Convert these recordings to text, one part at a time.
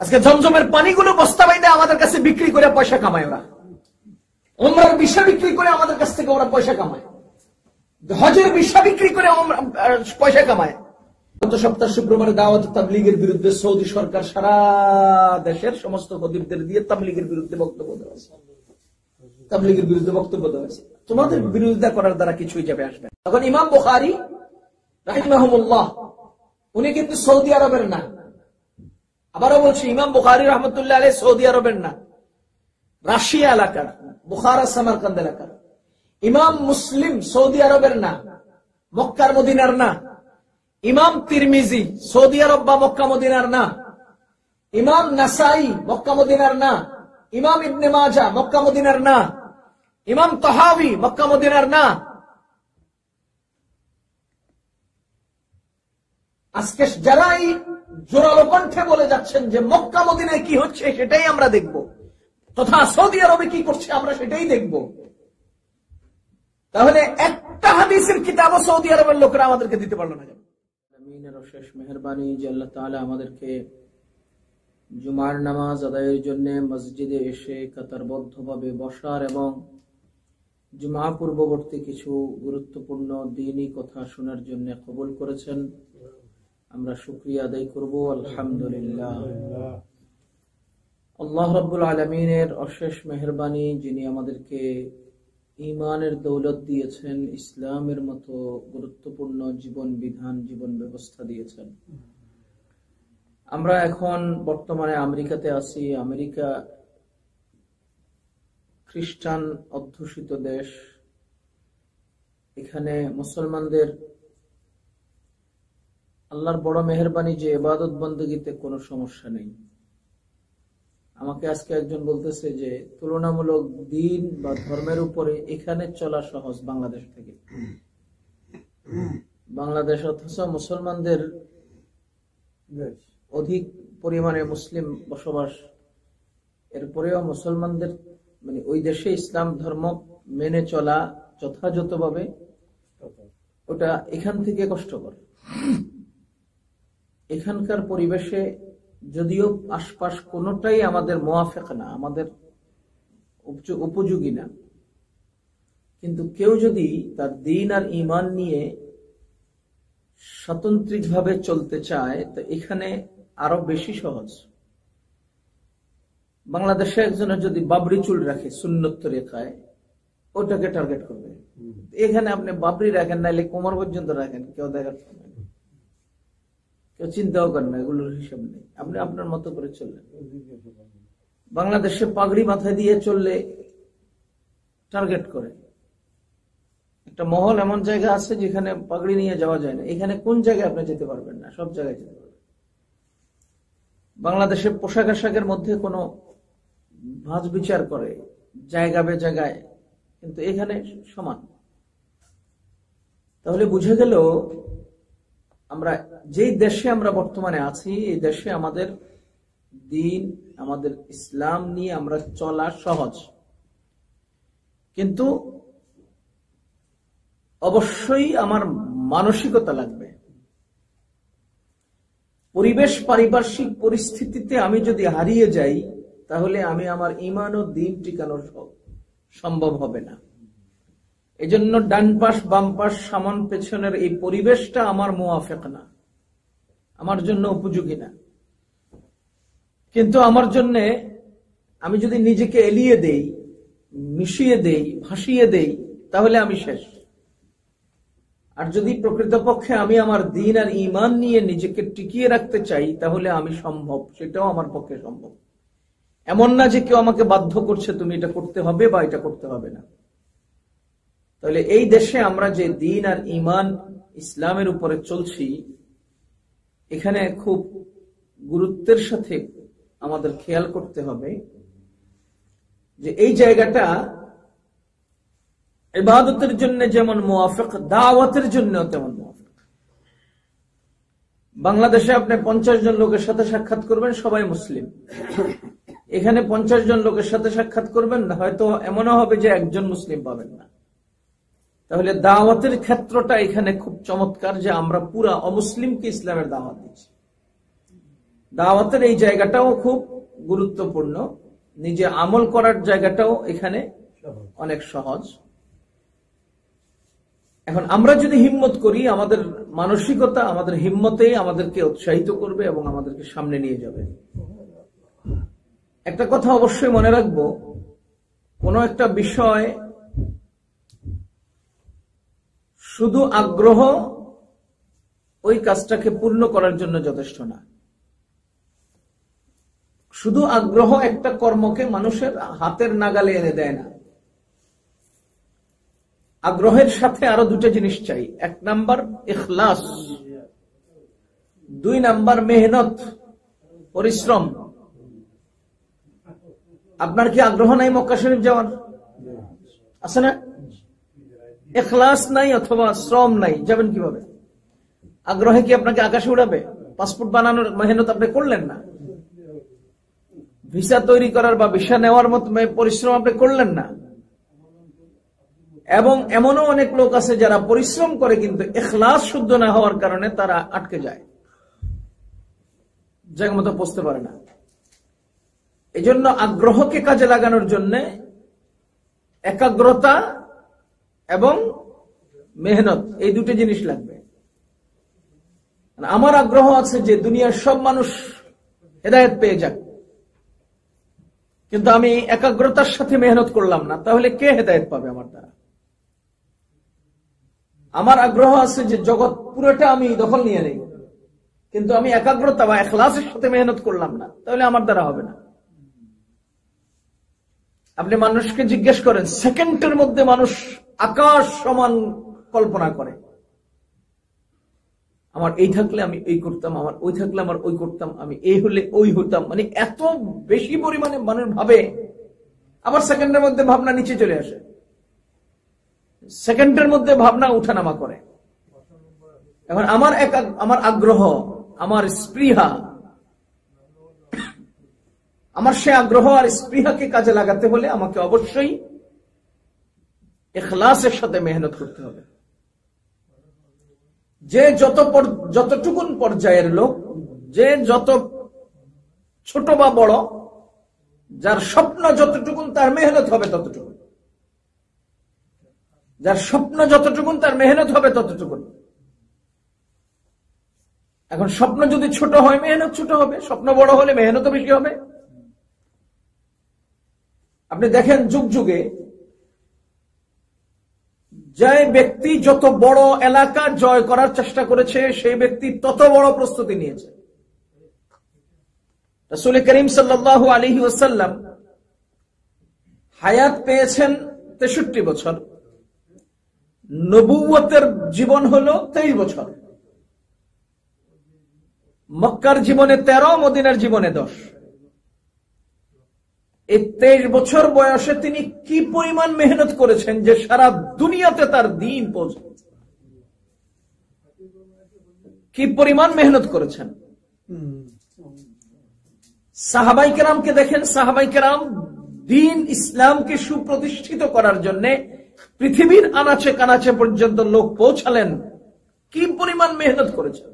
আজকে জমজমের পানিগুলো বস্তা বাইতে আমাদের কাছে বিক্রি করে পয়সা কামায় ওরা, ওমরার ভিসা বিক্রি করে আমাদের কাছ থেকে ওরা পয়সা কামায়, হজের ভিসা বিক্রি করে পয়সা কামায়। গত সপ্তাহ শুক্রবারে দাওয়াত তাবলীগের বিরুদ্ধে সৌদি সরকার সারা দেশের সমস্ত খতিবদের দিয়ে তাবলীগের বিরুদ্ধে বক্তব্য দেওয়াছে, তাবলীগের বিরুদ্ধে বক্তব্য দেওয়াছে। তোমাদের বিরোধিতা করার দ্বারা কিছুই যাবে আসবে। তখন ইমাম বুখারী রাহিমাহুল্লাহ উনি কিন্তু সৌদি আরবের না, আবারও বলছি ইমাম বুখারী রহমতুল্লাহ আলাইহি সৌদি আরবের না, রাশিয়া এলাকার, বুখারা সামারকান্দ এলাকার। ইমাম মুসলিম সৌদি আরবের না, মক্কার মদিনার না। ইমাম তিরমিজি সৌদি আরব বা মক্কা মদিনার না। ইমাম নাসাই মক্কা মদিনার না। ইমাম ইবনে মাজাহ মক্কা মদিনার না। ইমাম তাহাবি মক্কা মদিনার না। আজকে যারা এই জোরালো কণ্ঠে বলে যাচ্ছেন যে মক্কা মদিনায় কি হচ্ছে সেটাই আমরা দেখব, তথা সৌদি আরবে কি করছে আমরা সেটাই দেখব, তাহলে একটা হাদিসের কিতাবও সৌদি আরবের লোকেরা আমাদেরকে দিতে পারলো না। আমিনের অশেষ মেহেরবানি যে আল্লাহ তাআলা আমাদেরকে জুমার নামাজ আদায়ের জন্য মসজিদে এসে কাতারবদ্ধভাবে বসার এবং জুমা পূর্ববর্তী কিছু গুরুত্বপূর্ণ দ্বীনি কথা শোনার জন্য কবুল করেছেন। আমরা শুকরিয়া আদায় করব, আলহামদুলিল্লাহ। আল্লাহ রাব্বুল আলামিনের অশেষ মেহেরবানি, যিনি আমাদেরকে ঈমানের দৌলত দিয়েছেন, ইসলামের মতো গুরুত্বপূর্ণ জীবন বিধান, জীবন ব্যবস্থা দিয়েছেন। আমরা এখন বর্তমানে আমেরিকাতে আছি। আমেরিকা খ্রিস্টান অধ্যুষিত দেশ। এখানে মুসলমানদের আল্লাহর বড় মেহেরবানি যে ইবাদত বন্দেগীতে কোনো সমস্যা নেই। আমাকে আজকে একজন বলতেছে যে তুলনামূলক দিন বা ধর্মের উপরে এখানে চলা সহজ বাংলাদেশ থেকে। বাংলাদেশ অথচ মুসলমানদের অধিক পরিমাণে মুসলিম বসবাস, এরপরেও মুসলমানদের মানে ওই দেশে ইসলাম ধর্ম মেনে চলা যথাযথভাবে ওটা এখান থেকে কষ্টকর। এখানকার পরিবেশে যদিও আশপাশ কোনোটাই আমাদের মুআফিক না, আমাদের উপযোগী না, কিন্তু কেউ যদি তার দ্বীন আর ঈমান নিয়ে স্বতন্ত্রিকভাবে চলতে চায় তো এখানে আরো বেশি সহজ। বাংলাদেশে একজনের যদি বাবরি চুল রাখে সুন্নত তরিকায়, ওটাকে টার্গেট করবে। এখানে আপনি বাবরি রাখেন, নাইলে কোমর পর্যন্ত রাখেন, কেউ দেখাচ্ছে না, কেউ চিন্তাও করেন না, এগুলোর হিসাব নেই। আপনি আপনার মতো করে চললেন। বাংলাদেশে পাগড়ি মাথায় দিয়ে চললে টার্গেট করে। একটা মহল এমন জায়গা আছে যেখানে পাগড়ি নিয়ে যাওয়া যায় না। এখানে কোন জায়গায় আপনি যেতে পারবেন না, সব জায়গায় যেতে পারবেন। বাংলাদেশে পোশাক আশাকের মধ্যে কোনো ভাঁজ বিচার করে জায়গা বে জায়গায়, কিন্তু এখানে সমান। তাহলে বুঝে গেল আমরা যেই দেশে আমরা বর্তমানে আছি, এই দেশে আমাদের দ্বীন, আমাদের ইসলাম নিয়ে আমরা চলা সহজ, কিন্তু অবশ্যই আমার মানসিকতা লাগবে। পরিবেশ পারিপার্শ্বিক পরিস্থিতিতে আমি যদি হারিয়ে যাই তাহলে আমি আমার ঈমান ও দ্বীন টিকানো সম্ভব হবে না। এজন্য ডান পাশ বাম পাশ সামন পেছনের এই পরিবেশটা আমার মুআফিক না, আমার জন্য উপযোগী না। কিন্তু আমার জন্য আমি যদি নিজেকে এলিয়ে দেই, মিশিয়ে দেই, ভাসিয়ে দেই, তাহলে আমি শেষ। আর যদি প্রকৃতপক্ষে আমি আমার দ্বীন আর ঈমান নিয়ে নিজেকে টিকিয়ে রাখতে চাই তাহলে আমি সম্ভব, সেটাও আমার পক্ষে সম্ভব। এমন না যে কেউ আমাকে বাধ্য করছে তুমি এটা করতে হবে বা এটা করতে হবে না। তাহলে এই দেশে আমরা যে দ্বীন আর ঈমান ইসলামের উপরে চলছি, এখানে খুব গুরুত্বের সাথে আমাদের খেয়াল করতে হবে যে এই জায়গাটা ইবাদতের জন্য যেমন মুআফিক, দাওয়াতের জন্য তেমন মুআফিক। বাংলাদেশে আপনি 50 জন লোকের সাথে সাক্ষাৎ করবেন, সবাই মুসলিম। এখানে 50 জন লোকের সাথে সাক্ষাৎ করবেন, হয়তো এমনও হবে যে একজন মুসলিম পাবেন না। তাহলে দাওয়াতের ক্ষেত্রটা এখানে খুব চমৎকার যে আমরা পুরা অমুসলিমকে ইসলামের দাওয়াত দিচ্ছি। দাওয়াতের এই জায়গাটাও খুব গুরুত্বপূর্ণ, নিজে আমল করার জায়গাটাও এখানে অনেক সহজ। এখন আমরা যদি হিম্মত করি, আমাদের মানসিকতা, আমাদের হিম্মতে আমাদেরকে উৎসাহিত করবে এবং আমাদেরকে সামনে নিয়ে যাবে। একটা কথা অবশ্যই মনে রাখবো, কোন একটা বিষয় শুধু আগ্রহ ওই কাজটাকে পূর্ণ করার জন্য যথেষ্ট না। শুধু আগ্রহ একটা কর্মকে মানুষের হাতের নাগালে এনে দেয় না। আগ্রহের সাথে আরো দুটো জিনিস চাই। 1 নাম্বার ইখলাস, 2 নাম্বার মেহনত, পরিশ্রম। আপনার কি আগ্রহ নাই মক্কা শরীফ যাওয়ার? আছে না? ইখলাস নাই অথবা শ্রম নাই, যাবেন কিভাবে? আগ্রহে কি আপনাকে আকাশে উড়াবে? পাসপোর্ট বানানোর মেহনত আপনি করলেন না, ভিসা তৈরি করার বা ভিসা নেওয়ার মতো পরিশ্রম আপনি করলেন না। এবং এমনও অনেক লোক আছে যারা পরিশ্রম করে কিন্তু ইখলাস শুদ্ধ না হওয়ার কারণে তারা আটকে যায়, জায়গা মতো পৌঁছতে পারে না। এজন্য আগ্রহকে কাজে লাগানোর জন্য একাগ্রতা এবং মেহনত, এই দুটো জিনিস লাগবে। আমার আগ্রহ আছে যে দুনিয়ার সব মানুষ হেদায়েত পেয়ে যাক, কিন্তু আমি একাগ্রতার সাথে মেহনত করলাম না, তাহলে কে হেদায়েত পাবে আমার দ্বারা? আমার আগ্রহ আছে যে জগৎ পুরোটা আমি দখল নিয়ে নেই, কিন্তু আমি একাগ্রতা বা ইখলাসের সাথে মেহনত করলাম না, তাহলে আমার দ্বারা হবে না। আপনি মানুষকে জিজ্ঞেস করেন, সেকেন্ডের মধ্যে মানুষ আকাশ সমান কল্পনা করে, আমার এই থাকলে আমি এই করতাম, আমার ওই থাকলে আমার ওই করতাম, আমি এই হলে ওই হতাম। মানে এত বেশি পরিমাণে মানুষ ভাবে, আবার সেকেন্ডের মধ্যে ভাবনা নিচে চলে আসে, সেকেন্ডের মধ্যে ভাবনা উঠানামা করে। এখন আমার আগ্রহ, আমার স্পৃহা, আমার সে আগ্রহ আর স্পৃহাকে কাজে লাগাতে হলে আমাকে অবশ্যই ইখলাসের সাথে মেহনত করতে হবে। যে যতটুকুন পর্যায়ের লোক, যে যত ছোট বা বড়, যার স্বপ্ন যতটুকুন তার মেহনত হবে ততটুকুন, যার স্বপ্ন যতটুকুন তার মেহনত হবে ততটুকুন। এখন স্বপ্ন যদি ছোট হয় মেহনত ছোট হবে, স্বপ্ন বড় হলে মেহনত বেশি হবে। আপনি দেখেন যুগ যুগে যে ব্যক্তি যত বড় এলাকা জয় করার চেষ্টা করেছে, সেই ব্যক্তি তত বড় প্রস্তুতি নিয়েছে। রাসূল করিম সাল্লাল্লাহু আলাইহি ওয়াসাল্লাম হায়াত পেয়েছেন 63 বছর, নবুয়তের জীবন হলো 23 বছর। মক্কার জীবনে 13, মদিনার জীবনে 10। এই 23 বছর বয়সে তিনি কি পরিমাণ মেহনত করেছেন যে সারা দুনিয়াতে তার দ্বীন পৌঁছেছে। কি পরিমাণ মেহনত করেছেন। সাহাবাই কেরামকে দেখেন, সাহাবাই কেরাম দ্বীন ইসলামকে সুপ্রতিষ্ঠিত করার জন্য পৃথিবীর আনাচে কানাচে পর্যন্ত লোক পৌঁছালেন, কি পরিমাণ মেহনত করেছেন।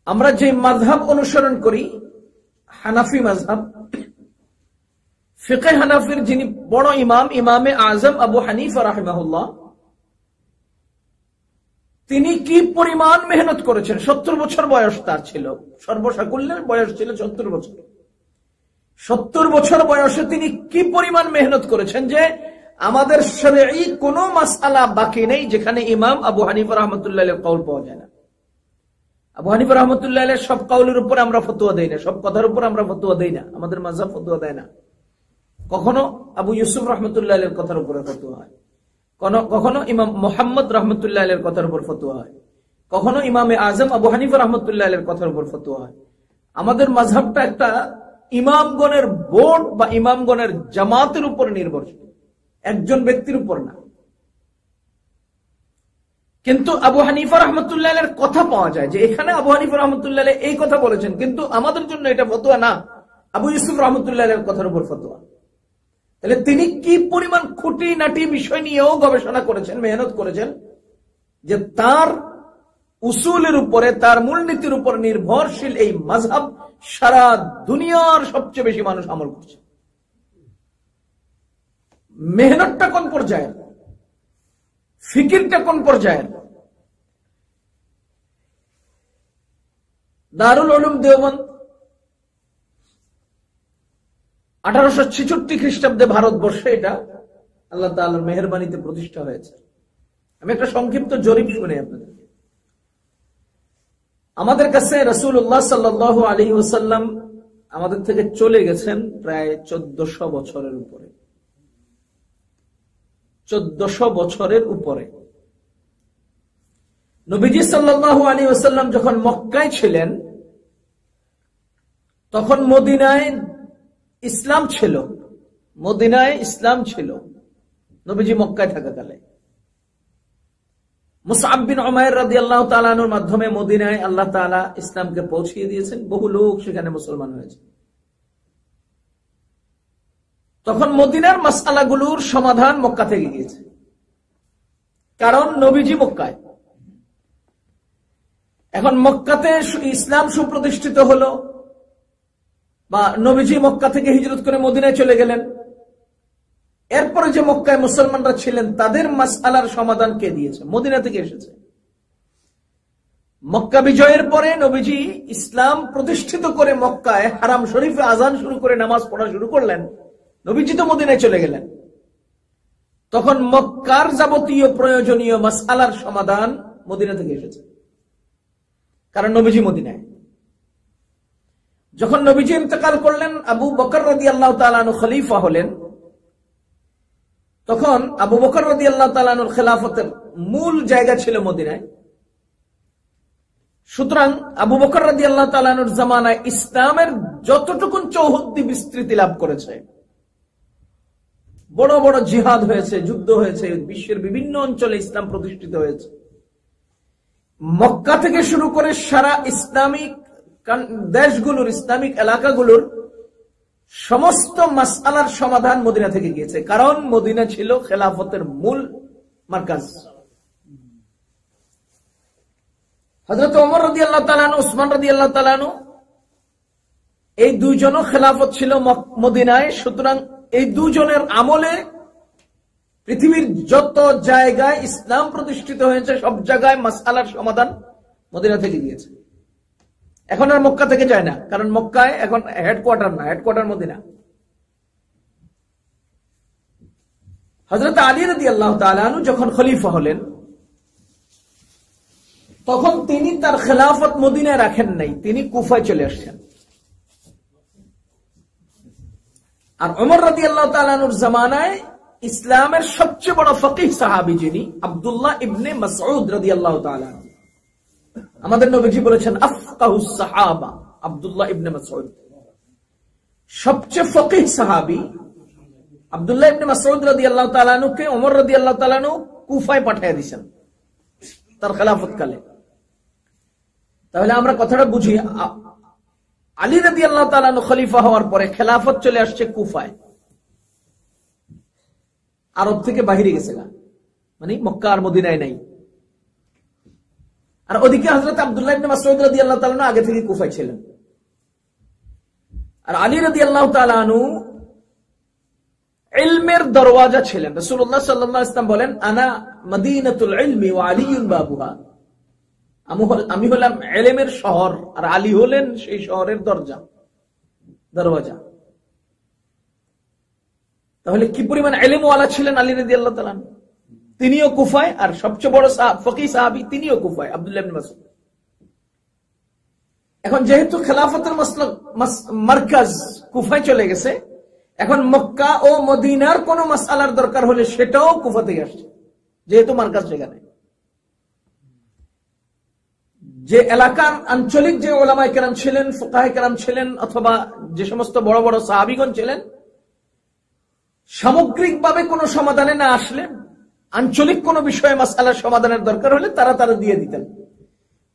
আমরা যে মাযহাব অনুসরণ করি, হানাফি মাযহাব, ফিকহে হানাফির যিনি বড় ইমাম, ইমামে আজম আবু হানিফা রাহিমাহুল্লাহ, তিনি কি পরিমাণ মেহনত করেছেন। 70 বছর বয়স তার ছিল, সর্বসাকুল্যের বয়স ছিল 70 বছর। 70 বছর বয়সে তিনি কি পরিমাণ মেহনত করেছেন যে আমাদের শরঈ কোনো মাসআলা বাকি নেই যেখানে ইমাম আবু হানিফা রাহমাতুল্লাহ আলাইহির কওল পাওয়া যায় না। আবু হানিফা রাহমাতুল্লাহ আলাইহির সব কওলের উপর আমরা ফতোয়া দেই না, সব কথার উপর আমরা ফতোয়া দেই না, আমাদের মাযহাব ফতোয়া দেয় না। কখনো আবু ইউসুফ রাহমাতুল্লাহ আলাইহির কথার উপরে ফতোয়া হয়, কখনো ইমাম মুহাম্মদ রাহমাতুল্লাহ আলাইহির কথার উপর ফতোয়া হয়, কখনো ইমামে আজম আবু হানিফা রাহমাতুল্লাহ আলাইহির কথার উপর ফতোয়া হয়। আমাদের মাযহাবটা একটা ইমামগণের বোর্ড বা ইমামগণের জামাতের উপর নির্ভরশীল, একজন ব্যক্তির উপর না। কিন্তু আবু হানিফা রাহমাতুল্লাহ আলাইহির কথা পাওয়া যায় যে এখানে আবু হানিফা রাহমাতুল্লাহ আলাইহি এই কথা বলেছেন, কিন্তু আমাদের জন্য এটা ফতোয়া না, আবু ইউসুফ রাহমাতুল্লাহ আলাইহির কথার উপর ফতোয়া। তাহলে তিনি কি পরিমাণ খুঁটিনাটি বিষয় নিয়েও গবেষণা করেছেন, মেহনত করেছেন, যে তার উসুলের উপরে, তার মূলনীতির উপর নির্ভরশীল এই মাযহাব সারা দুনিয়ার সবচেয়ে বেশি মানুষ আমল করছে। মেহনতটা কোন পর্যায়ের, ফিকিরটা কোন পর্যায়ের। দারুল উলুম দেওবন্দ 1866 খ্রিস্টাব্দে ভারতবর্ষে এটা আল্লাহ তাআলার মেহেরবানিতে প্রতিষ্ঠা হয়েছে। আমি একটা সংক্ষিপ্ত জরিপ শুনে আপনাদের। আমাদের কাছে রাসূলুল্লাহ সাল্লাল্লাহু আলাইহি ওয়াসাল্লাম আমাদের থেকে চলে গেছেন প্রায় 1400 বছরের উপরে। 1400 বছরের উপরে। নবীজি সাল্লাল্লাহু আলাইহি ওয়াসাল্লাম যখন মক্কায় ছিলেন তখন মদিনায় ইসলাম ছিল, মদিনায় ইসলাম ছিল নবীজি মক্কায় থাকাকালে। মুসআব বিন উমাইর রাদিয়াল্লাহু তাআলা আনহুর মাধ্যমে মদিনায় আল্লাহ তাআলা ইসলামকে পৌঁছিয়ে দিয়েছেন, বহু লোক সেখানে মুসলমান হয়েছে। তখন মদিনার মাসআলাগুলোর সমাধান মক্কা থেকে গিয়েছে, কারণ নবীজি মক্কায়। এখন মক্কাতে ইসলাম সুপ্রতিষ্ঠিত হলো, বা নবীজি মক্কা থেকে হিজরত করে মদিনায় চলে গেলেন। এরপরে যে মক্কায় মুসলমানরা ছিলেন তাদের মাসআলার সমাধান কে দিয়েছে? মদিনা থেকে এসেছে। মক্কা বিজয়ের পরে নবীজি ইসলাম প্রতিষ্ঠিত করে মক্কায় হারাম শরীফে আজান শুরু করে নামাজ পড়া শুরু করলেন। নবীজি তো মদিনায় চলে গেলেন। তখন মক্কার যাবতীয় প্রয়োজনীয় মাসআলার সমাধান মদিনা থেকে এসেছে, কারণ নবীজি মদিনায়। যখন নবীজি ইন্তেকাল করলেন, আবু বকর রাদিয়াল্লাহু তাআলা আনহু খলিফা হলেন, তখন আবু বকর রাদিয়াল্লাহু তাআলা আনহুর খেলাফতের মূল জায়গা ছিল মদিনায়। সুতরাং আবু বকর রাদিয়াল্লাহু তাআলা আনহুর জামানায় ইসলামের যতটুকু চৌহদ্দি বিস্তৃতি লাভ করেছে, বড় বড় জিহাদ হয়েছে, যুদ্ধ হয়েছে, বিশ্বের বিভিন্ন অঞ্চলে ইসলাম প্রতিষ্ঠিত হয়েছে। মক্কা থেকে শুরু করে সারা ইসলামিক দেশগুলোর, ইসলামিক এলাকাগুলোর সমস্ত মাসআলার সমাধান মদিনা থেকে গিয়েছে, কারণ মদিনা ছিল খেলাফতের মূল মার্কাজ। হযরত ওমর রাদিয়াল্লাহু তাআলা আনহু, উসমান রাদিয়াল্লাহু তাআলা আনহু, এই দুইজনও খেলাফত ছিল মদিনায়। সুতরাং এই দুজনের আমলে পৃথিবীর যত জায়গায় ইসলাম প্রতিষ্ঠিত হয়েছে সব জায়গায় মাসআলার সমাধান মদিনা থেকে গিয়েছে। এখন আর মক্কা থেকে যায় না, কারণ মক্কায় এখন হেডকোয়ার্টার না, হেডকোয়ার্টার মদিনা। হযরত আলী রাদিয়াল্লাহু তাআলা আনহু যখন খলিফা হলেন তখন তিনি তার খেলাফত মদিনায় রাখেন নাই, তিনি কুফায় চলে আসছেন। আর ওমর রাদিয়াল্লাহু তাআলা আনহুর জামানায় ইসলামের সবচেয়ে বড় ফকিহ সাহাবী যিনি আব্দুল্লাহ ইবনে মাসউদ রাদিয়াল্লাহু তাআলা, আমাদের নবীজি বলেছেন আফকাহুস সাহাবা আব্দুল্লাহ ইবনে মাসউদ, সবচেয়ে ফকিহ সাহাবী আব্দুল্লাহ ইবনে মাসউদ রাদিয়াল্লাহু তাআলা আনহুকে ওমর রাদিয়াল্লাহু তাআলা আনহু কুফায় পাঠিয়ে দিয়েছেন তার খেলাফত কালে। তাহলে আমরা কথাটা বুঝি, আলী রাদিয়াল্লাহু তাআলা আনহু খলিফা হওয়ার পরে খেলাফত চলে আসছে কুফায়, আরব থেকে বাহিরে গেছে না, মানে মক্কা আর মদিনায় নাই। আর ওদিকে হযরত আব্দুল্লাহ ইবনে মাসউদ রাদিয়াল্লাহু তাআলা আনহু আগে থেকে কুফায় ছিলেন। আর আলী রাদিয়াল্লাহু তাআলা আনহু ইলমের দরওয়াজা ছিলেন। রাসূলুল্লাহ সাল্লাল্লাহু আলাইহি ওয়াসাল্লাম বলেন, আনা মদিনাতুল ইলমি ওয়া আলীউন বাবুহা, আমি হলাম ইলমের শহর আর আলী হলেন সেই শহরের দরওয়াজা। তাহলে কি পরিমাণ ইলমওয়ালা ছিলেন আলী রাদিয়াল্লাহু তাআলা আনহু। তিনিও কুফায়, আর সবচেয়ে বড় ফকিহ সাহাবী তিনিও কুফায়, আব্দুল্লাহ ইবনে মাসউদ। এখন যেহেতু খেলাফতের মার্কাজ কুফায় চলে গেছে, এখন মক্কা ও মদিনার কোন মাসআলার দরকার হলে সেটাও কুফা থেকে আসছে, যেহেতু মার্কাজ সেখানে। যে এলাকার আঞ্চলিক যে উলামায়ে কেরাম ছিলেন, ফুকাহায়ে কেরাম ছিলেন, অথবা যে সমস্ত বড় বড় সাহাবীগণ ছিলেন, সামগ্রিকভাবে কোনো সমাধানে না আসলে আঞ্চলিক কোন বিষয়ে মাসআলার সমাধানের দরকার হলে তারা দিয়ে দিতেন।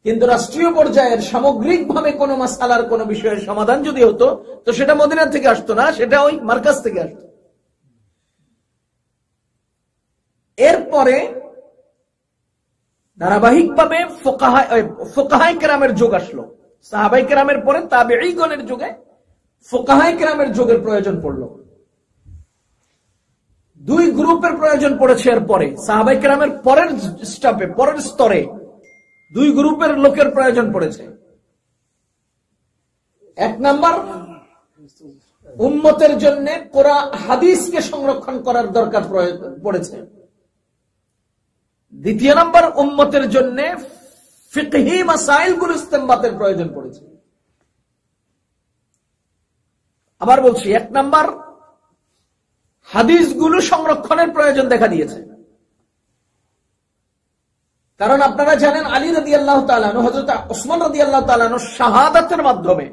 কিন্তু রাষ্ট্রীয় পর্যায়ের সামগ্রিকভাবে কোন মাসআলার কোন বিষয়ের সমাধান যদি হতো তো সেটা মদিনা থেকে আসতো না, সেটা ওই মার্কাজ থেকে আসতো। এরপরে ধারাবাহিকভাবে ফোকাহায়ে কেরামের যুগ আসলো, সাহাবায়ে কেরামের পরে তাবেঈগণের যুগে ফোকাহায়ে কেরামের যুগের প্রয়োজন পড়লো। দুই গ্রুপের প্রয়োজন পড়েছে এর পরে, সাহাবায়ে কেরামের পরের স্টেপে, পরের স্তরে দুই গ্রুপের লোকের প্রয়োজন পড়েছে। এক নাম্বার, উম্মতের জন্য কোরআন হাদিসকে সংরক্ষণ করার দরকার পড়েছে। দ্বিতীয় নাম্বার, উম্মতের জন্য ফিকহি মাসাইলগুলো ইস্তেমবাতের প্রয়োজন পড়েছে। আবার বলছি, এক নাম্বার, হাদিসগুলো সংরক্ষণের প্রয়োজন দেখা দিয়েছে। কারণ আপনারা জানেন আলী রাদিয়াল্লাহু তাআলা আনহু, হযরত ওসমান রাদিয়াল্লাহু তাআলা আনহু শাহাদাতের মাধ্যমে,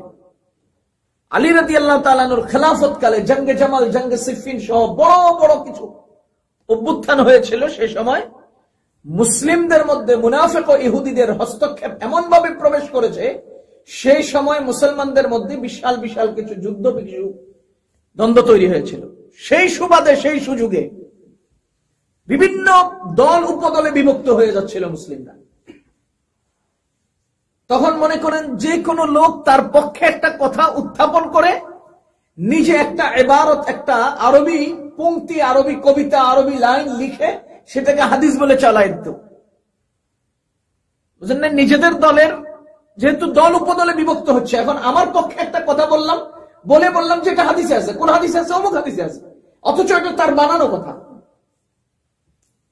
আলী রাদিয়াল্লাহু তাআলা আনহুর খেলাফত কালে জঙ্গে জামাল, জঙ্গে সিফফিন সহ বড় বড় কিছু অভ্যুত্থান হয়েছিল। সেই সময় মুসলিমদের মধ্যে মুনাফিক ও ইহুদিদের হস্তক্ষেপ এমন ভাবে প্রবেশ করেছে, সেই সময় মুসলমানদের মধ্যে বিশাল বিশাল কিছু যুদ্ধ, কিছু দ্বন্দ্ব তৈরি হয়েছিল। সেই সুবাদে, সেই সুযোগে বিভিন্ন দল উপদলে বিভক্ত হয়ে যাচ্ছিল মুসলিমরা। তখন মনে করেন যে কোনো লোক তার পক্ষে একটা কথা উত্থাপন করে নিজে একটা ইবারত, একটা আরবি পংক্তি, আরবি কবিতা, আরবি লাইন লিখে সেটাকে হাদিস বলে চালায় দিত। বুঝলেন না? নিজেদের দলের যেহেতু দল উপদলে বিভক্ত হচ্ছে, এখন আমার পক্ষে একটা কথা বললাম, বললাম যে এটা হাদিসে আছে, কোন হাদিসে আছে, অমুক হাদিসে আছে, অথচ এটা তার বানানো কথা।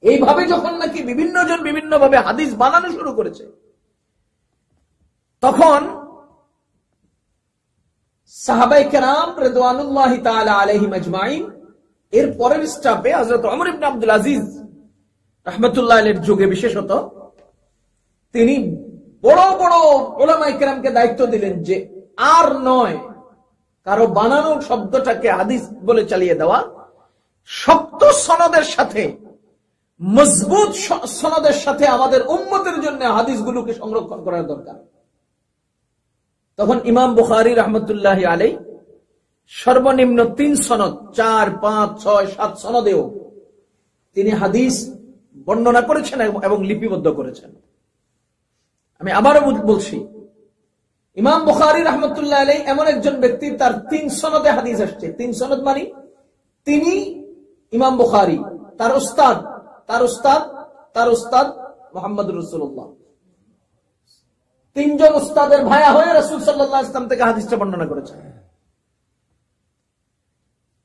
এইভাবে যখন নাকি বিভিন্ন জন বিভিন্ন ভাবে হাদিস বানানো শুরু করেছে, তখন সাহাবায়ে কেরাম রিদওয়ানুল্লাহি তাআলা আলাইহিম আজমাইন এর পরের স্টেপে হযরত ওমর ইবনে আব্দুল আজিজ রাহমাতুল্লাহ আলাইহির যুগে বিশেষত তিনি বড় বড় উলামায়ে কেরামকে দায়িত্ব দিলেন যে আর নয় কারো বানানো শব্দটাকে হাদিস বলে চালিয়ে দেওয়া, শক্ত সনদের সাথে, মজবুত সনদের সাথে আমাদের উম্মতের জন্য হাদিসগুলোকে সংরক্ষণ করার দরকার। তখন ইমাম বুখারী রাহমাতুল্লাহি আলাইহি সর্বনিম্ন 3 সনদ, 4, 5, 6, 7 সনদেও তিনি হাদিস বর্ণনা করেছেন এবং লিপিবদ্ধ করেছেন। আমি আবারও বলছি, ইমাম বুখারী রাহমাতুল্লাহি আলাইহি এমন একজন ব্যক্তি, তার 3 সনদে হাদিস আসছে। 3 সনদ মানে তিনি ইমাম বুখারী, তার উস্তাদ মুহাম্মদুর রাসূলুল্লাহ, 3 জন উস্তাদের ভাইয়া হয়ে রাসূল সাল্লাল্লাহু আলাইহি ওয়াসাল্লাম থেকে হাদিসটা বর্ণনা করেছেন।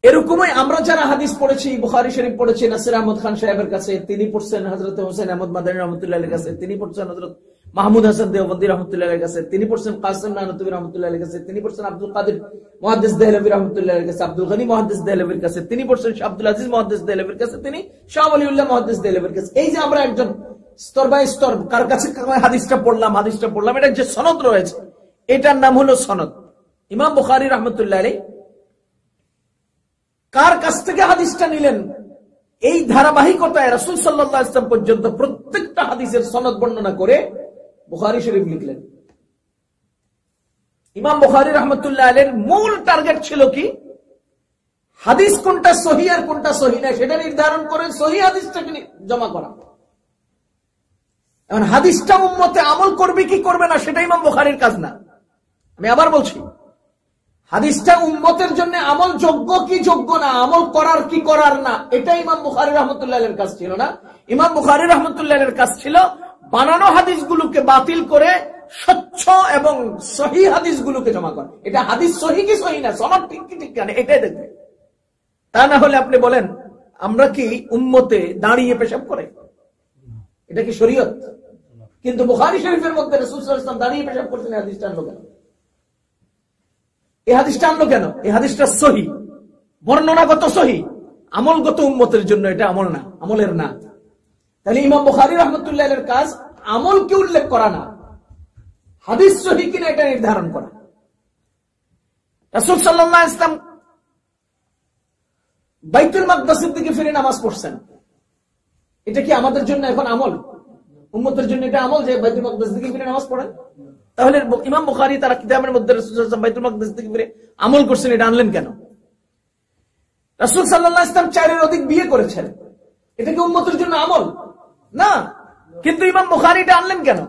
এরকমই আমরা যারা হাদিস পড়েছি, বুখারী শরীফ পড়েছি নাসির আহমদ খান সাহেবের কাছে, তিনি পড়ছেন হযরত হোসেন আহমদ মাদানী রাহমাতুল্লাহি আলাইহির কাছে, তিনি পড়ছেন হযরত মাহমুদ হাসান দেওবন্দি রাহমাতুল্লাহি আলাইহির কাছে, তিনি পড়ছেন কাসিম নানতুবি রাহমাতুল্লাহি আলাইহির কাছে, তিনি পড়ছেন আব্দুল কাদের মুহাদ্দিস দেহলভী রাহমাতুল্লাহি আলাইহির কাছে, আব্দুল গনি মুহাদ্দিস দেহলভীর কাছে, তিনি পড়ছেন শাহ আব্দুল আজিজ মুহাদ্দিস দেহলভীর কাছে, তিনি শাহ ওলিউল্লাহ মুহাদ্দিস দেহলভীর কাছে। এই যে আমরা একজন স্তর বাই স্তর কার কাছে হাদিসটা পড়লাম, এটা যে সনদ রয়েছে, এটার নাম হলো সনদ। ইমাম বুখারী রাহমাতুল্লাহি আলাইহি কার কাছ থেকে হাদিসটা নিলেন, এই ধারাবাহিকতায় রাসূল সাল্লাল্লাহু আলাইহি ওয়াসাল্লাম পর্যন্ত প্রত্যেকটা হাদিসের সনদ বর্ণনা করে বুখারী শরীফ লিখলেন। ইমাম বুখারী রাহমাতুল্লাহি আলাইহির মূল টার্গেট ছিল কি, হাদিস কোনটা সহিহ আর কোনটা সহিহ না সেটা নির্ধারণ করে সহিহ হাদিসটাকে জমা করা। এখন হাদিসটা উম্মতে আমল করবে কি করবে না সেটা ইমাম বুখারীর কাজ না। আমি আবার বলছি, হাদিসটা উম্মতের জন্য আমল যোগ্য কি যোগ্য না, আমল করার কি করার না, এটা ইমাম বুখারী রাহমাতুল্লাহি আলাইহির কাজ ছিল না। ইমাম বুখারী রাহমাতুল্লাহি আলাইহির কাজ ছিল বানানো হাদিসগুলোকে বাতিল করে স্বচ্ছ এবং সহিহ হাদিসগুলোকে জমা করা। এটা হাদিস সহিহ কি সহিহ না, সনদ ঠিক কি ঠিক না, এটাই দেখবে। তা না হলে আপনি বলেন আমরা কি উম্মতে দাঁড়িয়ে পেশাব করে, এটা কি শরীয়ত? কিন্তু বুখারী শরীফের মধ্যে রাসূল সাল্লাল্লাহু আলাইহি ওয়াসাল্লাম দাঁড়িয়ে পেশাব করতেন, হাদিসটা আনলো কেন? এই হাদিসটা আনলো কেন? এই হাদিসটা সহিহ, বর্ণনাগত সহিহ, আমলগত উম্মতের জন্য এটা আমল না, আমলের না। তাহলে ইমাম বুখারী রাহমাতুল্লাহি আলাইহির কাজ আমলকে উল্লেখ করা না, হাদিস সহিহ কিনা এটা নির্ধারণ করা। রাসূল সাল্লাল্লাহু আলাইহি ওয়াসাল্লাম বাইতুল মাকদাসের দিকে ফিরে নামাজ পড়ছেন, এটা কি আমাদের জন্য এখন আমল? উম্মতের জন্য এটা আমল যে বাইতুল মাকদাসের দিকে ফিরে নামাজ পড়েন? তাহলে ইমাম বুখারী তার কিতাবের মধ্যে রাসূল সাল্লাল্লাহু আলাইহি ওয়াসাল্লাম বাইতুল মাকদাসের দিকে ফিরে আমল করছেন, এটা আনলেন কেন? রাসূল সাল্লাল্লাহু আলাইহি ওয়াসাল্লাম 4 এর অধিক বিয়ে করেছেন, এটা কি উম্মতের জন্য আমল? না। কিন্তু ইমাম বুখারীটা আনলেন কেন?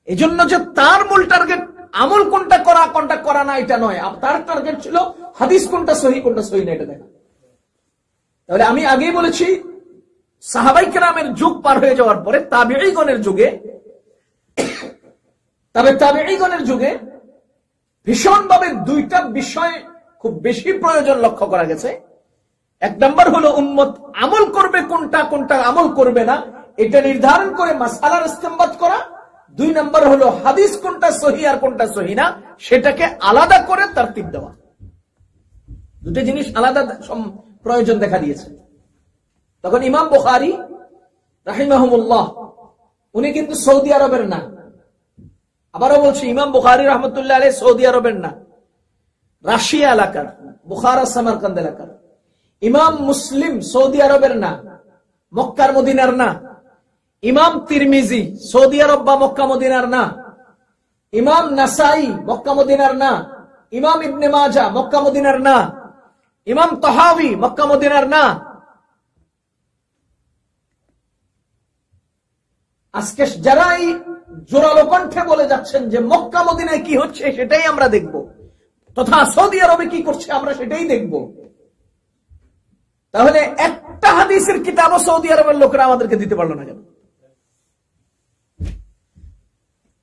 এই জন্য যে তার মূল টার্গেট আমল কোনটা করা না এটা নয়, তার টার্গেট ছিল হাদিস কোনটা সহি না এটা দেখা। তাহলে আমি আগেই বলেছি সাহাবাই কেরামের যুগ পার হয়ে যাওয়ার পরে তাবেঈগণের যুগে ভীষণভাবে দুইটা বিষয় খুব বেশি প্রয়োজন লক্ষ্য করা গেছে। এক নম্বর হলো উম্মত আমল করবে কোনটা আমল করবে না এটা নির্ধারণ করে মাসআলার ইস্তেমবাত করা। দুই নম্বর হলো হাদিস কোনটা সহি আর কোনটা সহি না সেটাকে আলাদা করে তারতিব দেওয়া। দুটো জিনিস আলাদা প্রয়োজন দেখা দিয়েছে। তখন ইমাম বুখারী রাহিমাহুমুল্লাহ উনি কিন্তু সৌদি আরবের না, আবারও বলছি ইমাম বুখারী রহমতুল্লাহ আলাইহি সৌদি আরবের না, রাশিয়া এলাকার, বুখারা সামারকান্দ এলাকার। ইমাম মুসলিম সৌদি আরবের না, মক্কার মদিনার না। ইমাম তিরমিজি সৌদি আরব বা মক্কা মদিনার না। ইমাম নাসাই মক্কা মদিনার না। ইমাম ইবনে মাজাহ মক্কা মদিনার না। ইমাম তাহাবি মক্কা মদিনার না। আজকে যারা এই জোরালো কণ্ঠে বলে যাচ্ছেন যে মক্কা মদিনায় কি হচ্ছে সেটাই আমরা দেখব, তথা সৌদি আরবে কি করছে আমরা সেটাই দেখব, তাহলে একটা হাদিসের কিতাবও সৌদি আরবের লোকেরা আমাদেরকে দিতে পারলো না।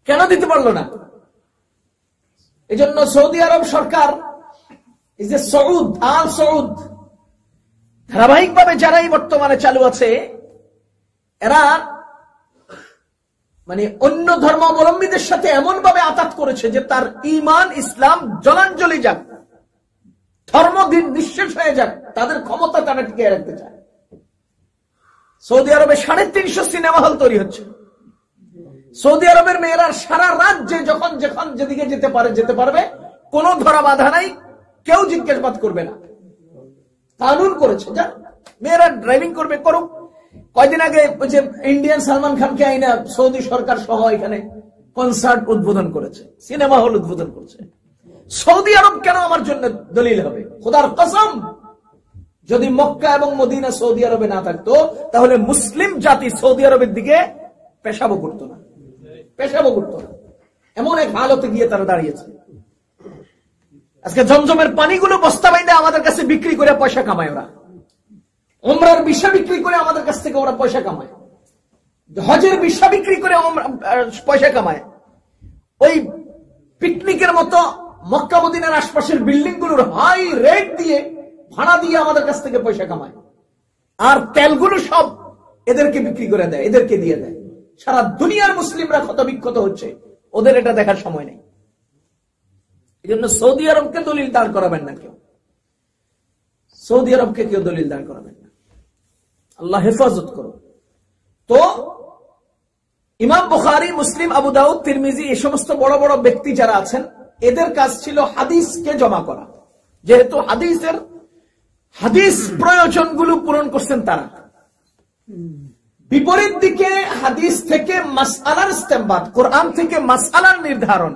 কেন দিতে পারলো না? এই জন্য সৌদি আরব সরকার এই যে আল সৌদ ধারাবাহিকভাবে যারাই বর্তমানে চালু আছে এরা মানে অন্য ধর্মাবলম্বীদের সাথে এমন ভাবে আতাত করেছে যে তার ঈমান ইসলাম জলাঞ্জলি যাক, ধর্ম নিঃশেষ হয়ে যাক, তাদের ক্ষমতা তারা টিকিয়ে রাখতে চায়। সৌদি আরবে 350 সিনেমা হল তৈরি হচ্ছে। সৌদি আরবের মেয়েরা সারা রাত যখন যেদিকে যেতে পারবে, কোনো ধরা বাধা নাই, কেউ জিজ্ঞাসাবাদ করবে না, কানুন করেছে। যা মেয়েরা ড্রাইভিং করবে করুক। কয়দিন আগে যে ইন্ডিয়ান সালমান খানকে আইনা সৌদি সরকার সহ এখানে কনসার্ট উদ্বোধন করেছে, সিনেমা হল উদ্বোধন করেছে। সৌদি আরব কেন আমার জন্য দলিল হবে? খোদার কসম, যদি মক্কা এবং মদিনা সৌদি আরবে না থাকতো তাহলে মুসলিম জাতি সৌদি আরবের দিকে পেশাবো করতো না। এমন এক হালতে গিয়ে তারা দাঁড়িয়েছে। আজকে জমজমের পানিগুলো বস্তা বাইন্দে আমাদের কাছে বিক্রি করে পয়সা কামায় ওরা। উমরার ভিসা বিক্রি করে আমাদের কাছ থেকে ওরা পয়সা কামায়। হজের ভিসা বিক্রি করে পয়সা কামায়। ওই পিকনিকের মতো মক্কা মদিনার আশপাশের বিল্ডিং গুলোর হাই রেট দিয়ে ভাড়া দিয়ে আমাদের কাছ থেকে পয়সা কামায়। আর তেলগুলো সব এদেরকে বিক্রি করে দেয়, এদেরকে দিয়ে দেয়। সারা দুনিয়ার মুসলিমরা ক্ষত বিক্ষত হচ্ছে, ওদের এটা দেখার সময় নেই। এই জন্য সৌদি আরবকে দলিল দাঁড় করাবেন না কেউ, সৌদি আরবকে কেউ দলিল দাঁড় করাবেন না। আল্লাহ হেফাজত করো। তো ইমাম বুখারী, মুসলিম, আবু দাউদ, তিরমিজি এই সমস্ত বড় বড় ব্যক্তি যারা আছেন এদের কাজ ছিল হাদিসকে জমা করা। যেহেতু হাদিস প্রয়োজনগুলো পূরণ করছেন তারা। বিপরীত দিকে হাদিস থেকে মাসআলার ইস্তেমবাত, কোরআন থেকে মাসআলার নির্ধারণ,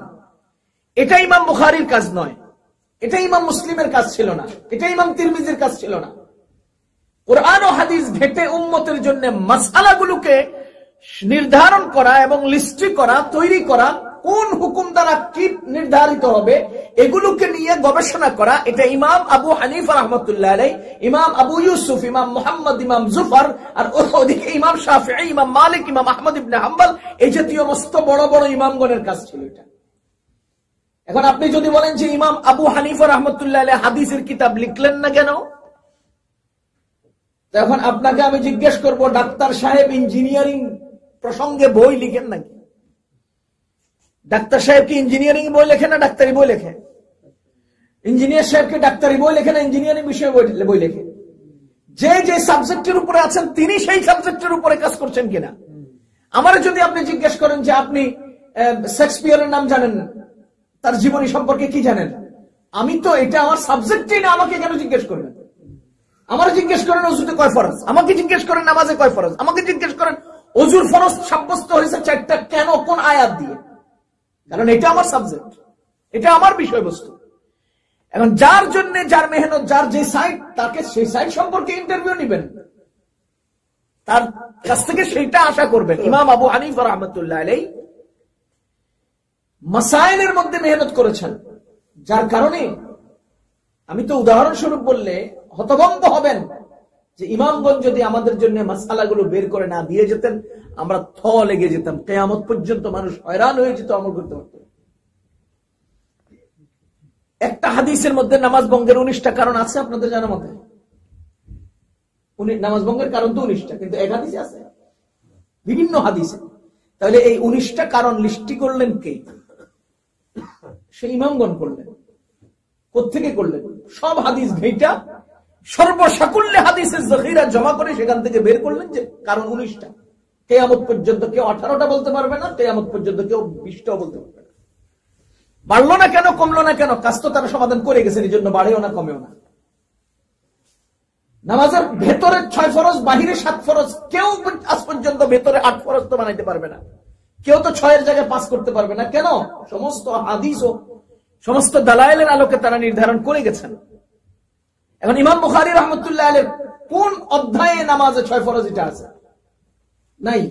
এটা ইমাম বুখারীর কাজ নয়, এটা ইমাম মুসলিমের কাজ ছিল না, এটা ইমাম তিরমিজির কাজ ছিল না। কোরআন ও হাদিস ঘেটে উম্মতের জন্য মাসআলাগুলোকে নির্ধারণ করা এবং লিস্ট করা, তৈরি করা, কোন হুকুম দ্বারা কি নির্ধারিত হবে এগুলোকে নিয়ে গবেষণা করা, এটা ইমাম আবু হানিফা রাহমাতুল্লাহ আলাইহি, ইমাম আবু ইউসুফ, ইমাম মুহাম্মদ, ইমাম জুফর, আর ওদিকে ইমাম শাফিঈ, ইমাম মালিক, ইমাম আহমদ ইবনে হাম্বল, এই জাতীয় মস্ত বড় বড় ইমামগণের কাজ ছিল এটা। এখন আপনি যদি বলেন যে ইমাম আবু হানিফা রাহমাতুল্লাহ আলাইহি হাদিসের কিতাব লিখলেন না কেন, তখন আপনাকে আমি জিজ্ঞেস করব, ডাক্তার সাহেব ইঞ্জিনিয়ারিং প্রসঙ্গে বই লিখেন নাকি? ডাক্তার সাহেব কি ইঞ্জিনিয়ারিং বই লেখে না ডাক্তারি বই লেখে? ইঞ্জিনিয়ার সাহেবকে ডাক্তারি বই লেখে না ইঞ্জিনিয়ারিং বিষয়ে বই লেখে? যে সাবজেক্টের উপরে আছেন তিনি সেই সাবজেক্টের উপরে কাজ করছেন কিনা? আমার যদি আপনি জিজ্ঞেস করেন যে আপনি শেক্সপিয়ারের নাম জানেন, তার জীবনী সম্পর্কে কি জানেন, আমি তো এটা আমার সাবজেক্টই না, আমাকে কেন জিজ্ঞেস করবেন? আমার জিজ্ঞেস করেন ওযুতে কয় ফরজ, আমাকে জিজ্ঞেস করেন নামাজে কয় ফরজ, আমাকে জিজ্ঞেস করেন ওযুর ফরজ সাব্যস্ত হয়েছে 4টা কেন, কোন আয়াত দিয়ে? কারণ এটা আমার সাবজেক্ট, এটা আমার বিষয়বস্তু। এখন যার জন্য, যার মেহনত, যার যে সাইট, তাকে সেই সাইট সম্পর্কে ইন্টারভিউ নেবেন, তার কাছ থেকে সেইটা আশা করবেন। ইমাম আবু হানিফা রাহমাতুল্লাহ আলাইহি মাসাইলের মধ্যে মেহনত করেছেন, যার কারণে আমি তো উদাহরণস্বরূপ বললে হতভম্ব হবেন যে ইমামগণ যদি আমাদের জন্য মাসআলাগুলো বের করে না দিয়ে যেতেন, আমরা লেগে যেতাম, কিয়ামত পর্যন্ত মানুষ হয়রান হয়ে যেত, আমল করতে পারত। একটা হাদিসের মধ্যে নামাজ ভঙ্গের 19টা কারণ আছে আপনাদের জানা মতে। নামাজ ভঙ্গের কারণ তো 19টা, কিন্তু এক হাদিসে আছে, বিভিন্ন হাদিসে। তাহলে এই 19টা কারণ লিস্টি করলেন কে? সে ইমামগণ করলেন। কোত্থেকে করলেন? সব হাদিস ঘেইটা সর্বসাকুল্যে হাদিসের জখিরা জমা করে সেখান থেকে বের করলেন যে কারণ 19টা। কিয়ামত পর্যন্ত কেউ 18টা বলতে পারবে না, কিয়ামত পর্যন্ত কেউ 20টাও বলতে পারবে না। বাড়লো না কেন, কমলো না কেন? কাজ তো তারা সমাধান করে গেছেন, এই জন্য বাড়েও না কমেও না। নামাজের ভেতরে 6 ফরজ, বাহিরে 7 ফরজ। কেউ আজ পর্যন্ত ভেতরে 8 ফরজ তো বানাইতে পারবে না, কেউ তো 6 জায়গায় 5 করতে পারবে না। কেন? সমস্ত হাদিস ও সমস্ত দালাইলের আলোকে তারা নির্ধারণ করে গেছেন। এখন ইমাম বুখারী রাহমাতুল্লাহ আলাইহি কোন অধ্যায়ে নামাজে 6 ফরজ এটা আছে? নাই,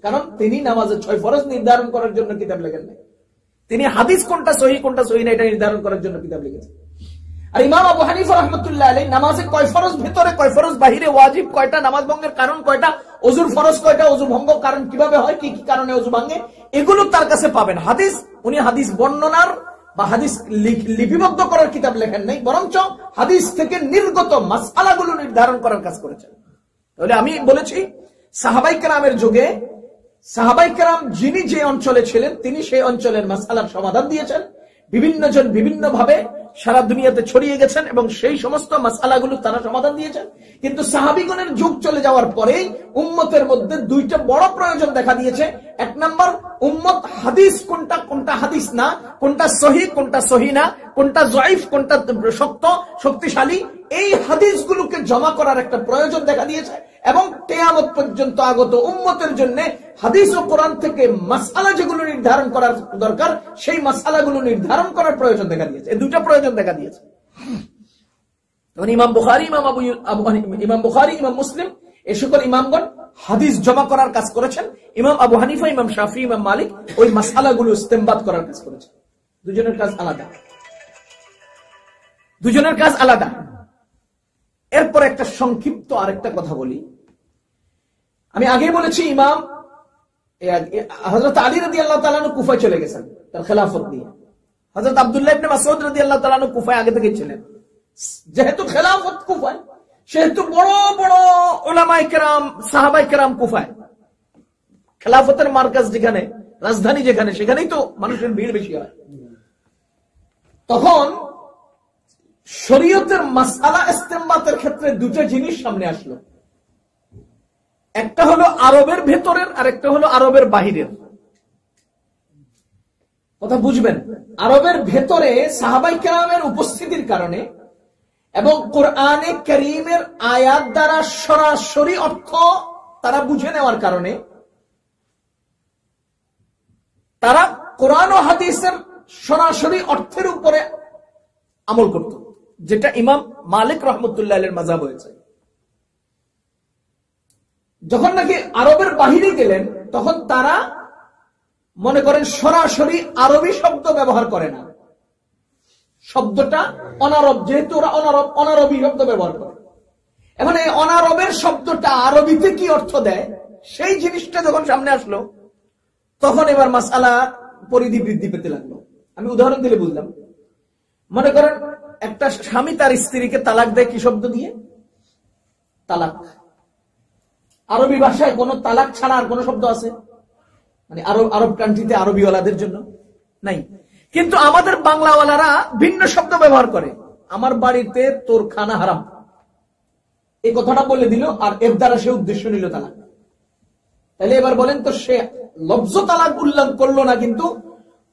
কারণ তিনি নামাজে 6 ফরজ নির্ধারণ করার জন্য কিতাব লেখেন নাই। তিনি হাদিস কোনটা সহিহ কোনটা সহিহ না এটা নির্ধারণ করার জন্য কিতাব লিখেছেন। আর ইমাম আবু হানিফা রাহমাতুল্লাহ আলাইহি নামাজে কয় ফরজ ভেতরে, কয় ফরজ বাহিরে, ওয়াজিব কয়টা, নামাজ ভঙ্গের কারণ কয়টা, ওযুর ফরজ কয়টা, ওযু ভঙ্গ কারণ কিভাবে হয়, কি কি কারণে ওযু ভাঙে, এগুলো তার কাছে পাবেন। হাদিস, উনি হাদিস বর্ণনার বা হাদিস লিপিবদ্ধ করার কিতাব লেখেন নাই, বরঞ্চ হাদিস থেকে নির্গত মাসআলাগুলো নির্ধারণ করার কাজ করেছেন। তাহলে আমি বলেছি সাহাবায়ে কেরামের যুগে সাহাবায়ে কেরাম যিনি যে অঞ্চলে ছিলেন তিনি সেই অঞ্চলের মাসআলার সমাধান দিয়েছেন। বিভিন্ন জন বিভিন্ন ভাবে সারা দুনিয়াতে ছড়িয়ে গেছেন এবং সেই সমস্ত মাসআলাগুলো তারা সমাধান দিয়েছেন। কিন্তু সাহাবীগণের যুগ চলে যাওয়ার পরেই উম্মতের মধ্যে দুইটা বড় প্রয়োজন দেখা দিয়েছে। এক নম্বর, উম্মত হাদিস কোনটা কোনটা হাদিস না, কোনটা সহিহ কোনটা সহিহ না, কোনটা জয়ীফ কোনটা শক্তিশালী, এই হাদিসগুলোকে জমা করার একটা প্রয়োজন দেখা দিয়েছে। এবং কিয়ামত পর্যন্ত আগত উম্মতের জন্য হাদিস ও কোরআন থেকে মাসআলা যেগুলো নির্ধারণ করার দরকার, সেই মাসআলাগুলো নির্ধারণ করার প্রয়োজন দেখা দিয়েছে। এই দুটো প্রয়োজন দেখা দিয়েছে। তখন ইমাম বুখারী, ইমাম মুসলিম, এই সকল ইমামগণ হাদিস জমা করার কাজ করেছেন। ইমাম আবু হানিফা, ইমাম শাফি, ইমাম মালিক ওই মাসআলাগুলো ইস্তেমবাদ করার কাজ করেছেন। দুজনের কাজ আলাদা, দুজনের কাজ আলাদা। এরপর একটা সংক্ষিপ্ত আরেকটা কথা বলি। আমি আগে বলেছি ইমাম হযরত আলী রাদিয়াল্লাহু তাআলা আনহু কুফায় চলে গেছেন তার খেলাফত নিয়ে। হযরত আব্দুল্লাহ ইবনে মাসউদ রাদিয়াল্লাহু তাআলা আনহু কুফায় আগে থেকেই ছিলেন। যেহেতু খেলাফত কুফায়, সেহেতু বড় বড় উলামায়ে কেরাম, সাহাবায়ে কেরাম কুফায়। খেলাফতের মার্কাজ যেখানে, রাজধানী যেখানে, সেখানেই তো মানুষের ভিড় বেশি হয়। তখন শরীয়তের মাসআলা ইস্তেমবাতের ক্ষেত্রে দুটো জিনিস সামনে আসলো। একটা হলো আরবের ভেতরের, আর একটা হলো আরবের বাহিরের। কথা বুঝবেন, আরবের ভেতরে সাহাবায়ে কেরামের উপস্থিতির কারণে এবং কোরআনে কারীমের আয়াত দ্বারা সরাসরি অর্থ তারা বুঝে নেওয়ার কারণে তারা কোরআন ও হাদিসের সরাসরি অর্থের উপরে আমল করত, যেটা ইমাম মালিক রাহমাতুল্লাহ আলাইহির মাযহাব হয়েছে। যখন নাকি আরবের বাহিরে গেলেন, তখন তারা মনে করেন সরাসরি আরবি শব্দ ব্যবহার করে না, শব্দটা অনারব, যেহেতু ওরা অনারবি শব্দ ব্যবহার করে। এখন এই অনারবের শব্দটা আরবিতে কি অর্থ দেয়, সেই জিনিসটা যখন সামনে আসলো, তখন এবার মাসআলা পরিধি বৃদ্ধি পেতে লাগলো। আমি উদাহরণ দিলে বুঝলাম। মনে করেন একটা স্বামী তার স্ত্রীকে তালাক দেয় কি শব্দ দিয়ে? তালাক। আরবি ভাষায় কোন তালাক ছাড়া আর কোন শব্দ আছে? মানে আরব কান্ট্রিতে আরবিওয়ালাদের জন্য নাই। কিন্তু আমাদের বাংলাওয়ালারা ভিন্ন শব্দ ব্যবহার করে। আমার বাড়িতে তোর খানা হারাম, এই কথাটা বলে দিল, আর এর দ্বারা সে উদ্দেশ্য নিল তালাক। তাহলে এবার বলেন তো, সে লফজ তালাক উল্লেখ করলো না, কিন্তু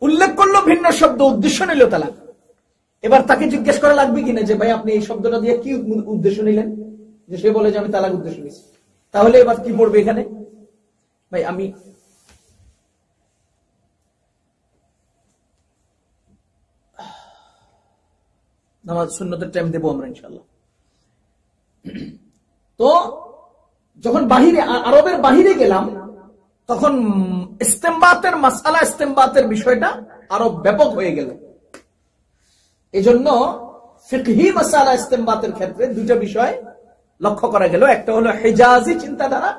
উল্লেখ করলো ভিন্ন শব্দ, উদ্দেশ্য নিল তালাক। এবার তাকে জিজ্ঞেস করা লাগবে কিনা যে ভাই আপনি এই শব্দটা দিয়ে কি উদ্দেশ্য নিলেন? যে সে বলে যে আমি তালাক উদ্দেশ্য নিয়েছি। তাহলে এবার কি পড়বে এখানে? ভাই আমি নামাজ সুন্নতের টাইম দেবো আমরা ইনশাআল্লাহ। তো যখন বাহিরে আরবের বাহিরে গেলাম তখন ইস্তেমবাতের মাসআলা ইস্তেমবাতের বিষয়টা আরো ব্যাপক হয়ে গেল। এজন্য ফিকহি মাসআলা ইস্তেমবাতের ক্ষেত্রে দুটো বিষয় লক্ষ্য করা গেল, একটা হলো হিজাজি চিন্তাধারা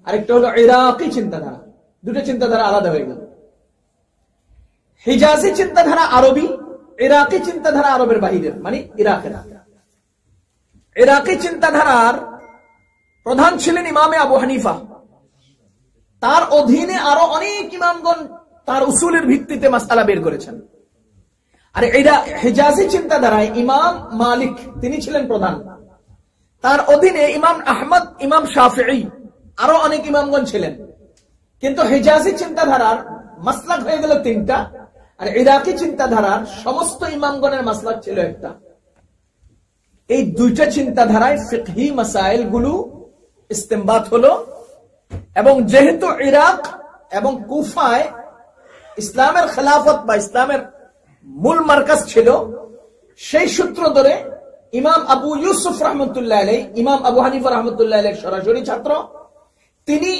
আর একটা হলো ইরাকি চিন্তাধারা। দুটো চিন্তাধারা আলাদা হয়ে গেল। হিজাজি চিন্তাধারা আরবি, ইরাকি চিন্তাধারা আরবের বাহিরের, মানে ইরাকের। ইরাকি চিন্তাধারার প্রধান ছিলেন ইমামে আবু হানিফা। তার অধীনে আরো অনেক ইমামগণ তার উসুলের ভিত্তিতে মাসআলা বের করেছেন। আর এটা হিজাজি চিন্তাধারায় ইমাম মালিক তিনি ছিলেন প্রধান। তার অধীনে ইমাম আহমদ, ইমাম শাফিঈ, আরো অনেক ইমামগণ ছিলেন। কিন্তু হিজাজি চিন্তাধারার মাসলাক হয়ে গেল তিনটা, আর ইরাকি চিন্তাধারার সমস্ত ইমামগণের মাসলাক ছিল একটা। এই দুইটা চিন্তাধারায় ফিকহি মাসাইল গুলো ইস্তেমবাত হলো। এবং যেহেতু ইরাক এবং কুফায় ইসলামের খেলাফত বা ইসলামের মূল মার্কাজ ছিল, সেই সূত্র ধরে ইমাম আবু ইউসুফ রহমতুল্লাহ আলাইহি, ইমাম আবু হানিফা রহমতুল্লাহ আলাইহির সরাসরি ছাত্র, তিনি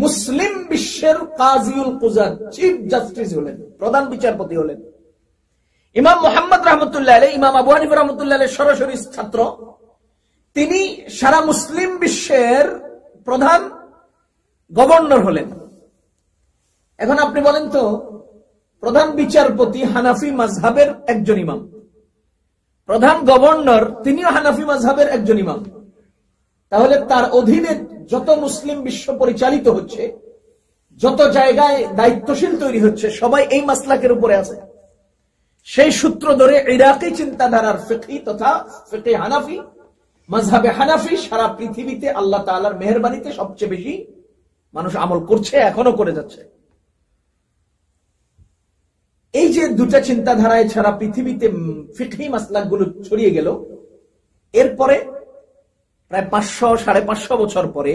মুসলিম বিশ্বের কাজিউল কুযাত, চিফ জাস্টিস হলেন, প্রধান বিচারপতি হলেন। ইমাম মুহাম্মদ রহমতুল্লাহ আলাইহি, ইমাম আবু হানিফা রহমতুল্লাহ আলাইহির সরাসরি ছাত্র, তিনি সারা মুসলিম বিশ্বের প্রধান গভর্নর হলেন। এখন আপনি বলেন তো, প্রধান বিচারপতি হানাফি মাযহাবের একজন ইমাম, প্রধান গভর্নর তিনিও হানাফি মাযহাবের একজন ইমাম, তাহলে তার অধীনে যত মুসলিম বিশ্ব পরিচালিত হচ্ছে, যত জায়গায় দায়িত্বশীল তৈরি হচ্ছে, সবাই এই মাসলাকের উপরে আছে। সেই সূত্র ধরে ইরাকি চিন্তাধারার ফিকহি তথা ফিকহে হানাফি, মাযহাবে হানাফি সারা পৃথিবীতে আল্লাহ তাআলার মেহেরবানিতে সবচেয়ে বেশি মানুষ আমল করছে, এখনো করে যাচ্ছে। এই যে দুটা চিন্তাধারায় সারা পৃথিবীতে ফিকহি মাসলাকগুলো ছড়িয়ে গেল, এরপরে প্রায় 500-550 বছর পরে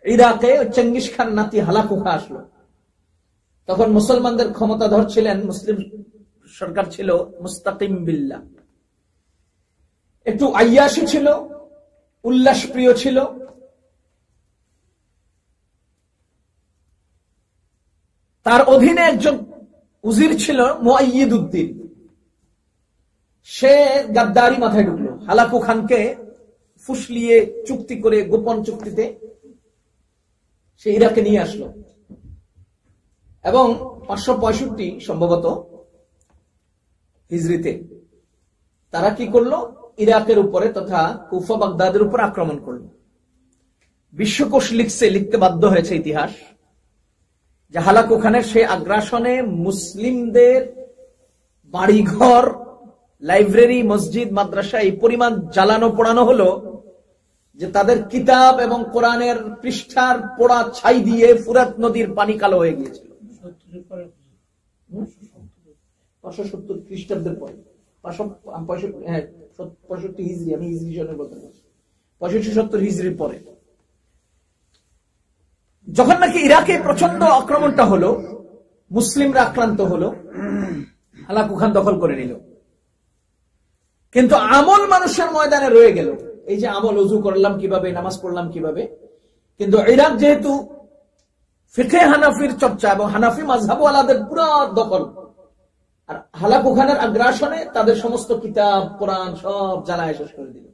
ইরাকে চেঙ্গিস খান নাতি হালাকু খা আসলো। তখন মুসলমানদের ক্ষমতাধর ছিলেন, মুসলিম সরকার ছিল মুস্তাকিম বিল্লাহ, একটু আয়াসী ছিল, উল্লাস প্রিয় ছিল। তার অধীনে একজন উজির ছিল মুআইয়িদ উদ্দিন। সে গাদ্দারি মাথায় ঢুকলো, হালাকু খানকে ফুসলিয়ে চুক্তি করে, গোপন চুক্তিতে সে ইরাকে নিয়ে আসলো। এবং 565 সম্ভবত হিজরিতে তারা কি করলো, ইরাকের উপরে তথা কুফা বাগদাদের উপর আক্রমণ করলো। বিশ্বকোষ লিখতে বাধ্য হয়েছে ইতিহাস যে হালাকু খানের সেই আগ্রাসনে মুসলিমদের বাড়িঘর, লাইব্রেরি, মসজিদ, মাদ্রাসা এই পরিমাণ জ্বালানো পোড়ানো হলো যে তাদের কিতাব এবং কোরআনের পৃষ্ঠার পোড়া ছাই দিয়ে ফুরাত নদীর পানি কালো হয়ে গিয়েছিল। 570 খ্রিস্টাব্দের পরে, 65 হিজরি, আমি হিজরি সনের কথা বলছি, 65-70 হিজরির পরে যখন নাকি ইরাকে প্রচন্ড আক্রমণটা হলো, মুসলিমরা আক্রান্ত হলো, হালাকু খান দখল করে নিল। কিন্তু আমল মানুষের ময়দানে রয়ে গেল। এই যে আমল, ওযু করলাম কিভাবে, নামাজ পড়লাম কিভাবে, কিন্তু ইরাক যেহেতু ফিকহে হানাফির চর্চা এবং হানাফি মাযহাবওয়ালাদের পুরো দখল, আর হালাকু খানের আগ্রাসনে তাদের সমস্ত কিতাব, কোরআন সব জ্বালায় শেষ করে দিল।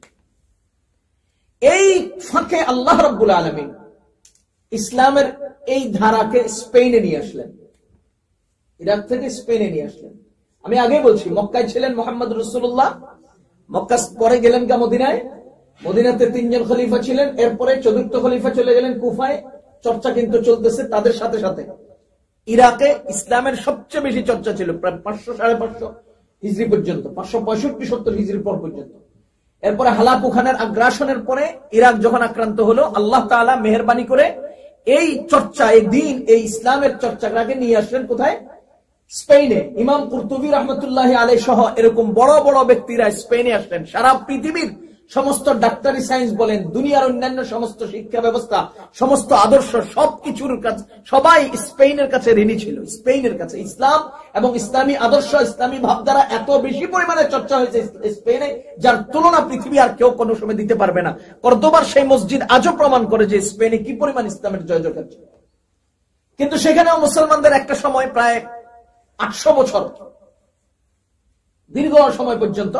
এই ফাঁকে আল্লাহ রাব্বুল আলামিন ইসলামের এই ধারাকে স্পেনে নিয়ে আসলেন, ইরাক থেকে স্পেনে নিয়ে আসলেন। আমি আগে বলছি, মক্কায় ছিলেন মুহাম্মদ রাসূলুল্লাহ, মক্কা পরে গেলেন কা মদিনায়, মদিনাতে 3 জন খলিফা ছিলেন, এরপরে 4র্থ খলিফা চলে গেলেন কুফায়। চর্চা কিন্তু চলতেছে তাদের সাথে সাথে। ইরাকে ইসলামের সবচেয়ে বেশি চর্চা ছিল প্রায় 500-550 হিজরি পর্যন্ত, 565-70 হিজরির পর পর্যন্ত। এরপরে হালাকু খানের আগ্রাসনের পরে ইরাক যখন আক্রান্ত হলো, আল্লাহ তাআলা মেহেরবানি করে এই চর্চা, এই দ্বীন, এই ইসলামের চর্চাটাকে নিয়ে আসলেন কোথায়? স্পেনে। ইমাম কুরতুবী রহমতুল্লাহ আলাইহি সহ এরকম বড় বড় ব্যক্তিরা স্পেনে আসলেন। সারা পৃথিবীর সমস্ত ডাক্তারি সায়েন্স বলেন, দুনিয়ার অন্যান্য সমস্ত শিক্ষা ব্যবস্থা, সমস্ত আদর্শ, সবকিছুর কাছে সবাই স্পেনের কাছে ঋণী ছিল। স্পেনের কাছে ইসলাম এবং ইসলামী আদর্শ, ইসলামী ভাবধারা এত বেশি পরিমাণে চর্চা হয়েছে স্পেনে, যার তুলনা পৃথিবী আর কেউ কোনো সময় দিতে পারবে না। কর্দোবার সেই মসজিদ আজও প্রমাণ করে যে স্পেনে কি পরিমাণ ইসলামের জয় জয়কার ছিল। কিন্তু সেখানেও মুসলমানদের একটা সময় প্রায় 800 বছর দীর্ঘ সময় পর্যন্ত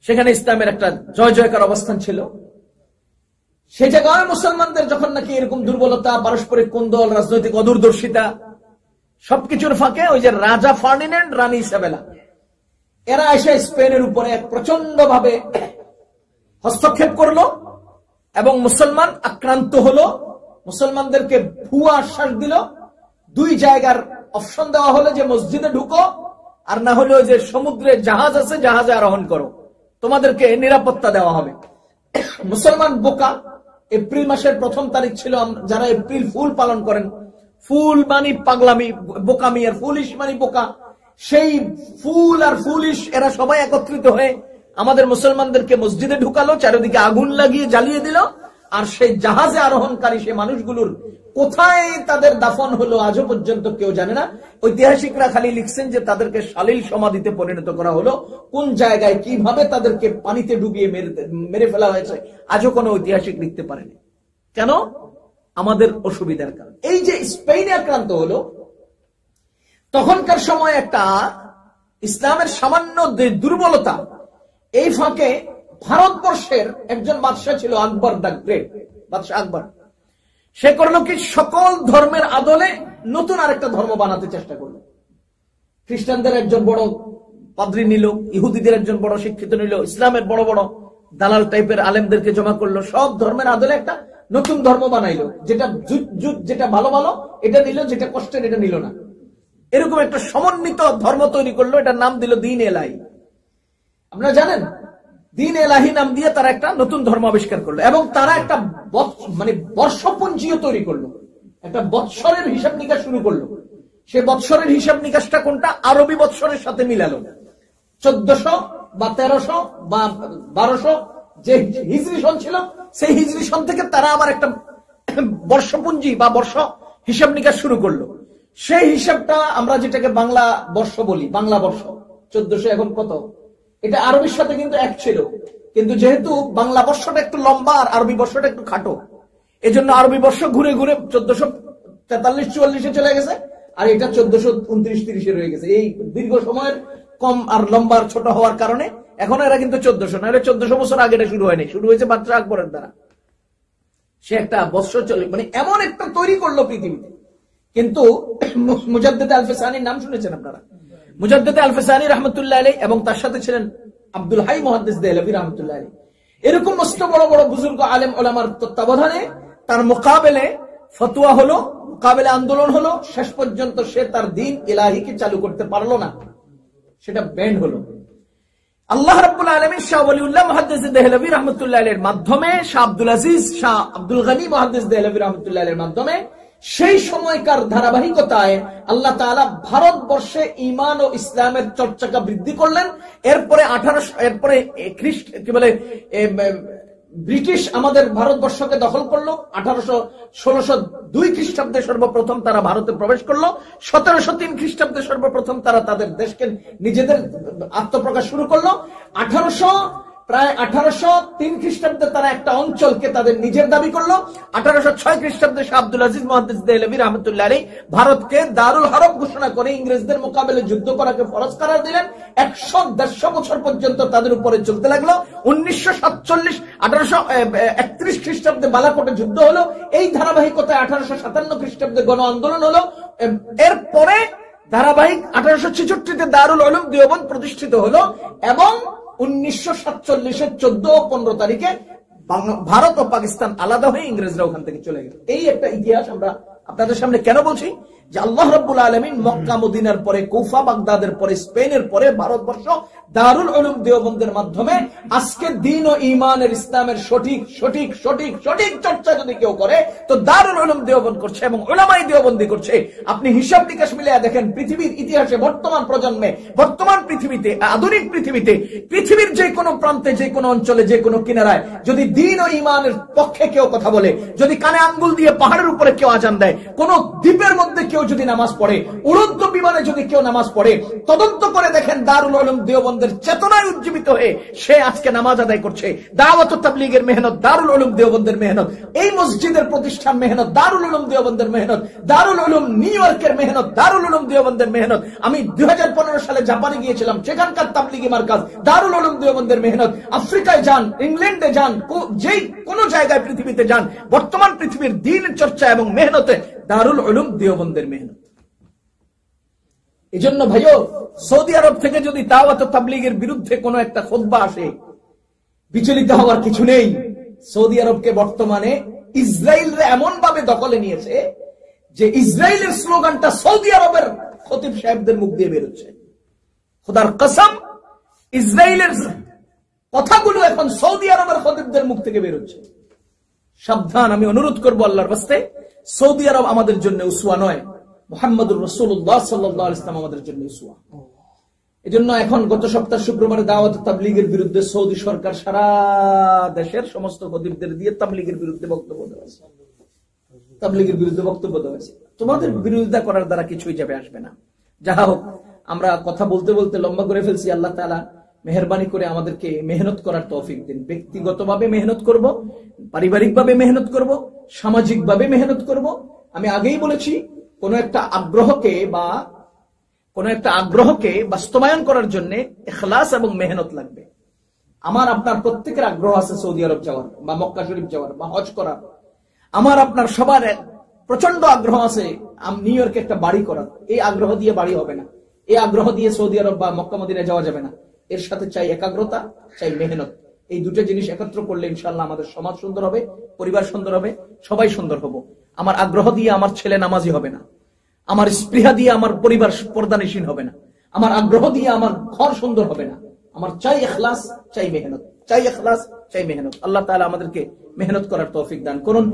সেখানে ইসলামের একটা জয় জয়কার অবস্থান ছিল। সে জায়গায় মুসলমানদের যখন নাকি এরকম দুর্বলতা, পারস্পরিক কোন্দল, রাজনৈতিক অদূরদর্শিতা, সবকিছুর ফাঁকে ওই যে রাজা ফার্ডিন্যান্ড, রানী ইসাবেলা, এরা এসে স্পেনের উপরে প্রচন্ড ভাবে হস্তক্ষেপ করলো এবং মুসলমান আক্রান্ত হলো। মুসলমানদেরকে ভুয়া আশ্বাস দিল, 2 জায়গার অপশন দেওয়া হলো যে মসজিদে ঢুকো, আর না হলে যে সমুদ্রে জাহাজ আছে, জাহাজে আরোহণ করো, তোমাদেরকে নিরাপত্তা দেওয়া হবে। মুসলমান বোকা। এপ্রিল মাসের 1ম তারিখ ছিল, যারা এপ্রিল ফুল পালন করেন, ফুল মানি পাগলামি, বোকামি, আর ফুলিশ মানি বোকা, সেই ফুল আর ফুলিশ এরা সবাই একত্রিত হয়ে আমাদের মুসলমানদেরকে মসজিদে ঢুকালো, চারিদিকে আগুন লাগিয়ে জ্বালিয়ে দিল। আর সেই জাহাজে আরোহণকারী সেই মানুষগুলোর কোথায় তাদের দাফন হলো আজও পর্যন্ত কেউ জানে না। ঐতিহাসিকরা খালি লিখছেন যে তাদেরকে সালিল সমাধিতে পরিণত করা হলো। কোন জায়গায় কিভাবে তাদেরকে পানিতে ডুবিয়ে মেরে ফেলা হয়েছে আজও কোনো ঐতিহাসিক লিখতে পারেনি। কেন? আমাদের অসুবিধার কারণ। এই যে স্পেনে আক্রান্ত হলো, তখনকার সময় একটা ইসলামের সামান্য দুর্বলতা, এই ফাঁকে ভারতবর্ষের একজন বাদশাহ ছিল, আকবর দ্য গ্রেট, বাদশাহ আকবর। সে করলো কি, সকল ধর্মের আদলে নতুন আরেকটা ধর্ম বানাতে চেষ্টা করলো। খ্রিস্টানদের একজন বড় পাদ্রী নিল, ইহুদিদের একজন বড় শিক্ষিত নিল, ইসলামের বড় বড় দালাল টাইপের আলেমদেরকে জমা করলো, সব ধর্মের আদলে একটা নতুন ধর্ম বানাইলো। যেটা ভালো ভালো এটা নিল, যেটা কষ্টের এটা নিল না, এরকম একটা সমন্বিত ধর্ম তৈরি করলো। এটার নাম দিল দ্বীন এলাহি। আপনারা জানেন, দ্বীন এলাহি নাম দিয়ে তারা একটা নতুন ধর্ম আবিষ্কার করলো এবং তারা একটা মানে বর্ষপঞ্জিও তৈরি করলো, একটা বৎসরের হিসাব নিকাশ শুরু করলো। সে বৎসরের হিসাব নিকাশটা কোনটা? আরবি বৎসরের সাথে মিলালো। 1400 বা 1300 বা 1200 যে হিজরি সন ছিল, সেই হিজরি সন থেকে তারা আবার একটা বর্ষপঞ্জি বা বর্ষ হিসাব নিকাশ শুরু করলো। সেই হিসাবটা আমরা যেটাকে বাংলা বর্ষ বলি, বাংলা বর্ষ 1400 এখন কত, এটা আরবির সাথে কিন্তু এক ছিল। কিন্তু যেহেতু বাংলা বর্ষটা একটু লম্বা আর আরবি বর্ষটা একটু খাটো, এজন্য আরবি বর্ষ ঘুরে ঘুরে 1443-44 চলে গেছে, আর এটা 1429-30 রয়ে গেছে। এই দীর্ঘ সময়ের কম আর লম্বার ছোট হওয়ার কারণে এখন এরা কিন্তু 1400, না হলে 1400 বছর আগে এটা শুরু হয়নি, শুরু হয়েছে বাদশাহ আকবরের দ্বারা। সে একটা বৎসর চলে, মানে এমন একটা তৈরি করলো পৃথিবীতে। কিন্তু মুজাদ্দেদ আল-ফিসানির নাম শুনেছেন আপনারা? মুজাদ্দেদ আল-ফিসানি রাহমাতুল্লাহ আলাইহি এবং তার সাথে ছিলেন আব্দুল হাই মুহাদ্দিস দেহলভী রাহমাতুল্লাহ আলাইহি। এরকম মস্ত বড় বড় বুজুর্গ আলেম ওলামার তত্ত্বাবধানে তার মোকাবেলে ফতোয়া হলো, মোকাবেলে আন্দোলন হলো। শেষ পর্যন্ত সে তার দ্বীন ইলাহিকে চালু করতে পারলো না, সেটা ব্যান্ড হলো। আল্লাহ রাব্বুল আলামিন শাহ ওয়ালিউল্লাহ মুহাদ্দিস দেহলভী রাহমাতুল্লাহ আলাইহির মাধ্যমে, শাহ আব্দুল আজিজ, শাহ আব্দুল গনি মুহাদ্দিস দেহলভী রাহমাতুল্লাহ আলাইহির মাধ্যমে সেই সময়কার ধারাবাহিকতায় আল্লাহ তাআলা ভারতবর্ষে ঈমান ও ইসলামের চর্চাকে বৃদ্ধি করলেন। এরপরে ব্রিটিশ আমাদের ভারতবর্ষকে দখল করলো। 1602 খ্রিস্টাব্দে সর্বপ্রথম তারা ভারতে প্রবেশ করলো। 1703 খ্রিস্টাব্দে সর্বপ্রথম তারা তাদের দেশকে নিজেদের আত্মপ্রকাশ শুরু করলো। প্রায় 1803 খ্রিস্টাব্দে তারা একটা অঞ্চলকে তাদের নিজের দাবি করলো। 1806 খ্রিস্টাব্দে শাহ আব্দুল আজিজ মুহাদ্দিস দেহলভী রাহমাতুল্লাহ আলাইহি ভারতকে দারুল হরব ঘোষণা করে ইংরেজদের মোকাবেলে যুদ্ধ করাকে ফরজ করার দিলেন। 100-150 বছর পর্যন্ত তাদের উপরে চলতে লাগলো। 1831 খ্রিস্টাব্দে বালাকোটে যুদ্ধ হলো। এই ধারাবাহিকতায় 1857 খ্রিস্টাব্দে গণ আন্দোলন হলো। এরপরে ধারাবাহিক 1866-তে দারুল উলুম দেওবন্দ প্রতিষ্ঠিত হলো এবং 1947-এর 14 ও 15 তারিখে ভারত ও পাকিস্তান আলাদা হয়ে ইংরেজরা ওখান থেকে চলে গেল। এই একটা ইতিহাস আমরা আপনাদের সামনে কেন বলছি? যে আল্লাহ রাব্বুল আলামিন মক্কা মদিনার পরে কুফা বাগদাদের পরে স্পেনের পরে ভারতবর্ষ দারুল উলুম দেওবন্দের মাধ্যমে আজকে দ্বীন ও ঈমানের ইসলামের সঠিক সঠিক সঠিক সঠিক চর্চা যদি কেউ করে তো দারুল উলুম দেওবন্দ করছে এবং উলামায়ে দেওবন্দি করছে। আপনি হিসাব নিকাশ মিলিয়ে দেখেন পৃথিবীর ইতিহাসে বর্তমান প্রজন্মে বর্তমান পৃথিবীতে আধুনিক পৃথিবীতে পৃথিবীর যে কোনো প্রান্তে যে কোনো অঞ্চলে যে কোনো কিনারায় যদি দ্বীন ও ঈমানের পক্ষে কেউ কথা বলে, যদি কানে আঙ্গুল দিয়ে পাহাড়ের উপরে কেউ আজান দেয়, কোন দ্বীপের মধ্যে কেউ যদি নামাজ পড়ে, উড়ন্ত বিমানে যদি কেউ নামাজ পড়ে, তদন্ত করে দেখেন দারুল উলুম দেওবন্দের চেতনায় উজ্জীবিত হয়ে সে আজকে নামাজ আদায় করছে। দাওয়াত ও তাবলীগের মেহনত, দারুল উলুম দেওবন্দের মেহনত, এই মসজিদের প্রতিষ্ঠান মেহনত, দারুল উলুম দেওবন্দের মেহনত, দারুল উলুম নিউ ইয়র্কের মেহনত, দারুল উলুম দেওবন্দের মেহনত। আমি 2015 সালে জাপানে গিয়েছিলাম, সেখানকার তাবলীগী মার্কাজ দারুল উলুম দেওবন্দের মেহনত। আফ্রিকায় যান, ইংল্যান্ডে যান, যেই কোন জায়গায় পৃথিবীতে যান, বর্তমান পৃথিবীর দ্বীন চর্চা এবং মেহনতে দারুল উলুম দেওবন্দের মেহনত। এজন্য ভাইও, সৌদি আরব থেকে যদি দাওয়াত ও তাবলীগের বিরুদ্ধে কোনো একটা খুতবা আসে, বিচলিত হওয়ার কিছু নেই। সৌদি আরবকে বর্তমানে ইসরায়েলরা এমন ভাবে দখলে নিয়েছে যে ইসরায়েলের স্লোগানটা সৌদি আরবের খতিব সাহেবদের মুখ দিয়ে বেরোচ্ছে। খোদার কসম, ইসরায়েলের কথাগুলো এখন সৌদি আরবের খতিবদের মুখ থেকে বেরোচ্ছে। সাবধান, আমি অনুরোধ করবো আল্লাহর রাস্তায়, সৌদি আরব আমাদের জন্য উসওয়া নয়, মুহাম্মদুর রাসূলুল্লাহ সাল্লাল্লাহু আলাইহি ওয়াসাল্লাম আমাদের জন্য উসওয়া। এজন্য এখন গত সপ্তাহ শুক্রবারে দাওয়াত ও তাবলীগের বিরুদ্ধে সৌদি সরকার সারা দেশের সমস্ত খতিবদের দিয়ে তাবলীগের বিরুদ্ধে বক্তব্য দেওয়াছে, তাবলীগের বিরুদ্ধে বক্তব্য দেওয়াছে। তোমাদের বিরোধিতা করার দ্বারা কিছুই যাবে আসবে না। যাহা হোক, আমরা কথা বলতে বলতে লম্বা করে ফেলছি। আল্লাহ তাআলা মেহেরবানি করে আমাদেরকে মেহনত করার তৌফিক দিন। ব্যক্তিগতভাবে মেহনত করব, পারিবারিকভাবে মেহনত করব, সামাজিকভাবে মেহনত করব। আমি আগেই বলেছি, কোন একটা আগ্রহকে বাস্তবায়ন করার জন্য ইখলাস এবং মেহনত লাগবে। আমার আপনার প্রত্যেকের আগ্রহ আছে সৌদি আরব যাওয়ার বা মক্কা শরীফ যাওয়ার বা হজ করার। আমার আপনার সবার প্রচন্ড আগ্রহ আছে নিউ ইয়র্কে একটা বাড়ি করার। এই আগ্রহ দিয়ে বাড়ি হবে না, এই আগ্রহ দিয়ে সৌদি আরব বা মক্কা মদিনায় যাওয়া যাবে না। এর সাথে চাই একাগ্রতা, চাই মেহনত। এই দুটো জিনিস একত্র করলে ইনশাআল্লাহ আমাদের সমাজ সুন্দর হবে, পরিবার সুন্দর হবে, সবাই সুন্দর হব। আমার আগ্রহ দিয়ে আমার ছেলে নামাজি হবে না, আমার স্পৃহা দিয়ে আমার পরিবার পর্দানিসীন হবে না, আমার আগ্রহ দিয়ে আমার ঘর সুন্দর হবে না। আমার চাই ইখলাস, চাই মেহনত, চাই ইখলাস, চাই মেহনত। আল্লাহ তাআলা আমাদেরকে মেহনত করার তৌফিক দান করুন।